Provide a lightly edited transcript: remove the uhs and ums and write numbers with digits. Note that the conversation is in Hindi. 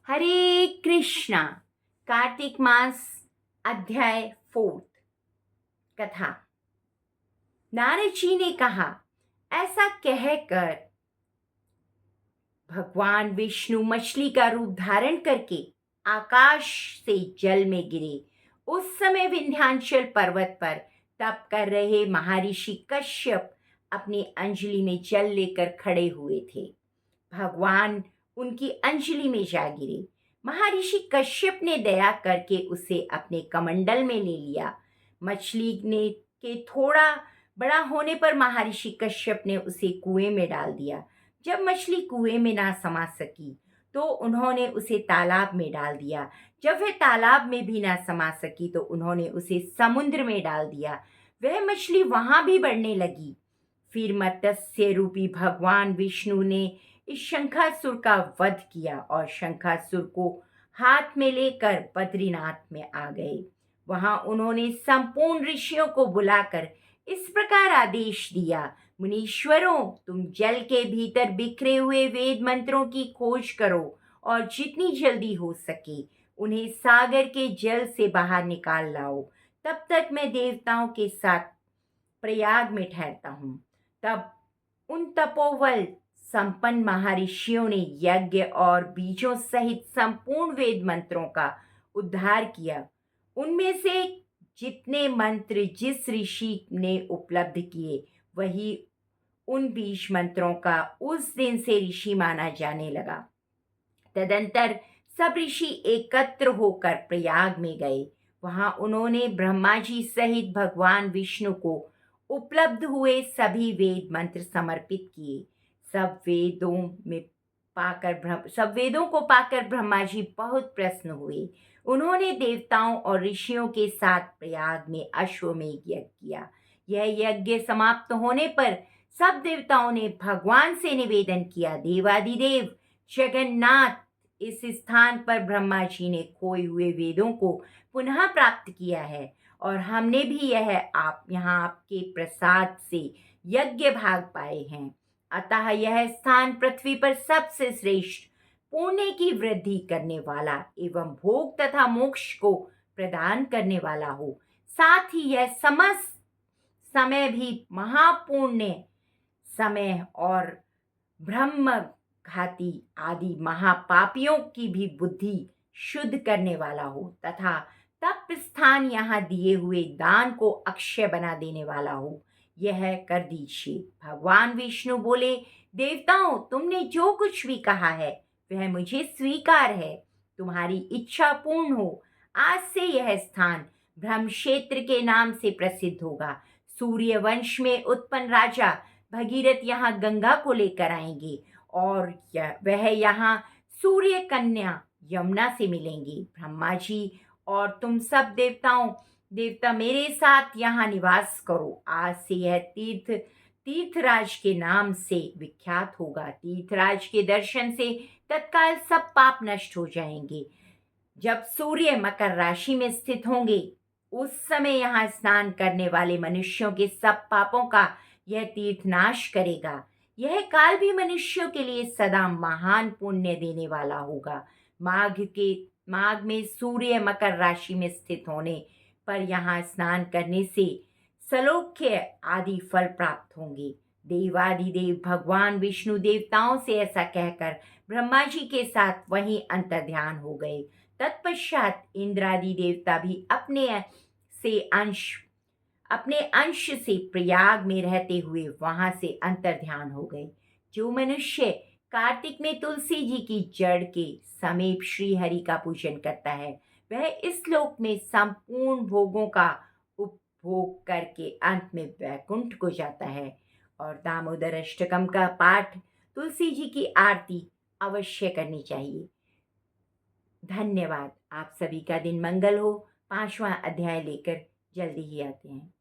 हरे कृष्णा। कार्तिक मास अध्याय 4। कथा। नारद जी ने कहा, ऐसा कहकर भगवान विष्णु मछली का रूप धारण करके आकाश से जल में गिरे। उस समय विंध्याचल पर्वत पर तप कर रहे महर्षि कश्यप अपनी अंजलि में जल लेकर खड़े हुए थे। भगवान उनकी अंजलि में जा गिरे। महर्षि कश्यप ने दया करके उसे अपने कमंडल में ले लिया। मछली ने के थोड़ा बड़ा होने पर महर्षि कश्यप ने उसे कुएं में डाल दिया। जब मछली कुएं में ना समा सकी तो उन्होंने उसे तालाब में डाल दिया। जब वह तालाब में भी ना समा सकी तो उन्होंने उसे समुद्र में डाल दिया। वह मछली वहां भी बढ़ने लगी। फिर मत्स्य रूपी भगवान विष्णु ने इस शंखासुर का वध किया और शंखासुर को हाथ में लेकर बद्रीनाथ में आ गए। वहां उन्होंने संपूर्ण ऋषियों को बुलाकर इस प्रकार आदेश दिया, मुनीश्वरों, तुम जल के भीतर बिखरे हुए वेद मंत्रों की खोज करो और जितनी जल्दी हो सके उन्हें सागर के जल से बाहर निकाल लाओ। तब तक मैं देवताओं के साथ प्रयाग में ठहरता हूँ। तब उन तपोबल संपन्न महर्षियों ने यज्ञ और बीजों सहित संपूर्ण वेद मंत्रों का उद्धार किया। उनमें से जितने मंत्र जिस ऋषि ने उपलब्ध किए वही उन बीज मंत्रों का उस दिन से ऋषि माना जाने लगा। तदंतर सब ऋषि एकत्र होकर प्रयाग में गए। वहां उन्होंने ब्रह्मा जी सहित भगवान विष्णु को उपलब्ध हुए सभी वेद मंत्र समर्पित किए। सब वेदों को पाकर ब्रह्मा जी बहुत प्रसन्न हुए। उन्होंने देवताओं और ऋषियों के साथ प्रयाग में अश्वमेध यज्ञ किया। यह यज्ञ समाप्त होने पर सब देवताओं ने भगवान से निवेदन किया, देवादिदेव जगन्नाथ, इस स्थान पर ब्रह्मा जी ने खोए हुए वेदों को पुनः प्राप्त किया है और हमने भी यहाँ आपके प्रसाद से यज्ञ भाग पाए हैं। अतः यह स्थान पृथ्वी पर सबसे श्रेष्ठ, पुण्य की वृद्धि करने वाला एवं भोग तथा मोक्ष को प्रदान करने वाला हो। साथ ही यह समस्त समय भी महापुण्य समय और ब्रह्म घाती आदि महापापियों की भी बुद्धि शुद्ध करने वाला हो तथा तप स्थान यहाँ दिए हुए दान को अक्षय बना देने वाला हो। यह कर दीजिए। भगवान विष्णु बोले, देवताओं, तुमने जो कुछ भी कहा है वह मुझे स्वीकार है। तुम्हारी इच्छा पूर्ण हो। आज से यह स्थान ब्रह्म क्षेत्र के नाम से प्रसिद्ध होगा। सूर्य वंश में उत्पन्न राजा भगीरथ यहाँ गंगा को लेकर आएंगे और वह यहाँ सूर्य कन्या यमुना से मिलेंगे। ब्रह्मा जी और तुम सब देवता मेरे साथ यहाँ निवास करो। आज से यह तीर्थराज के नाम से विख्यात होगा। तीर्थराज के दर्शन से तत्काल सब पाप नष्ट हो जाएंगे। जब सूर्य मकर राशि में स्थित होंगे उस समय यहाँ स्नान करने वाले मनुष्यों के सब पापों का यह तीर्थ नाश करेगा। यह काल भी मनुष्यों के लिए सदा महान पुण्य देने वाला होगा। माघ में सूर्य मकर राशि में स्थित होने पर यहाँ स्नान करने से सलोख्य आदि फल प्राप्त होंगे। देवादिदेव भगवान विष्णु देवताओं से ऐसा कहकर ब्रह्मा जी के साथ वहीं अंतर्ध्यान हो गए। तत्पश्चात इंद्रादि देवता भी अपने अंश से प्रयाग में रहते हुए वहां से अंतर्ध्यान हो गए। जो मनुष्य कार्तिक में तुलसी जी की जड़ के समीप श्री हरि का पूजन करता है वह इस लोक में संपूर्ण भोगों का उपभोग करके अंत में वैकुंठ को जाता है। और दामोदर अष्टकम का पाठ, तुलसी जी की आरती अवश्य करनी चाहिए। धन्यवाद। आप सभी का दिन मंगल हो। 5वां अध्याय लेकर जल्दी ही आते हैं।